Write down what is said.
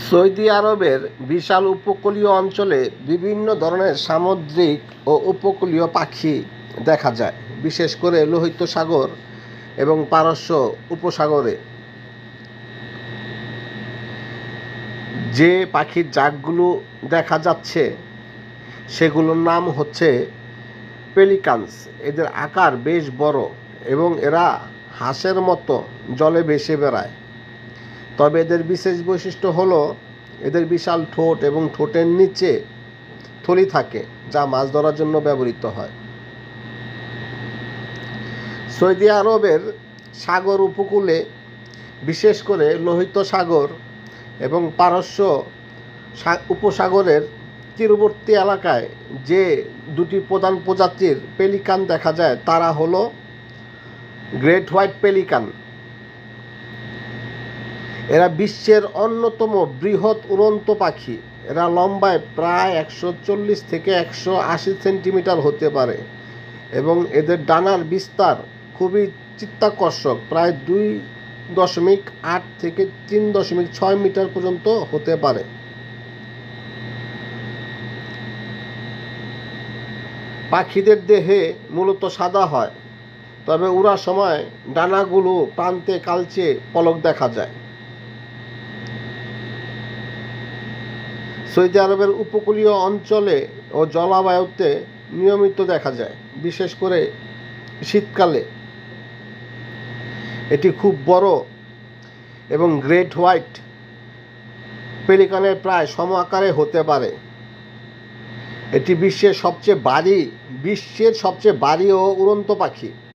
Saudi আরবের বিশাল উপকূলীয় অঞ্চলে বিভিন্ন ধরনের সামুদ্রিক ও উপকূলীয় পাখি দেখা যায়, বিশেষ করে লোহিত সাগর এবং পারস্য উপসাগরে। যে পাখির জাতগুলো দেখা যাচ্ছে সেগুলোর নাম হচ্ছে পেলিকানস। এদের আকার বেশ বড় এবং এরা হাঁসের মতো জলে ভেসে বেড়ায়। তবে এদের বিশেষ বৈশিষ্ট্য হলো এদের বিশাল ঠোঁট এবং ঠোঁটের নিচে থলি থাকে, যা মাছ ধরার জন্য ব্যবহৃত হয়। সৌদি আরবের সাগর উপকূলে, বিশেষ করে লোহিত সাগর এবং পারস্য উপসাগরের তীরবর্তী এলাকায় যে দুটি প্রধান প্রজাতির পেলিকান দেখা যায় তারা হলো গ্রেট হোয়াইট পেলিকান। এরা বিশ্বের অন্যতম বৃহৎ উড়ন্ত পাখি। এরা লম্বায় প্রায় 140 থেকে 180 সেন্টিমিটার হতে পারে এবং এদের ডানার বিস্তার খুবই চিত্তাকর্ষক, প্রায় 2.8 থেকে 3.6 মিটার পর্যন্ত হতে পারে। পাখিদের দেহে মূলত সাদা হয়, তবে উড়ার সময় ডানাগুলো প্রান্তে কালচে পলক দেখা যায়। সৌদি আরবের উপকূলীয় অঞ্চলে ও জলবায়ুতে নিয়মিত দেখা যায়, বিশেষ করে শীতকালে। এটি খুব বড় এবং গ্রেট হোয়াইট পেলিকানের প্রায় সম আকারে হতে পারে। এটি বিশ্বের সবচেয়ে ভারী ও উড়ন্ত পাখি।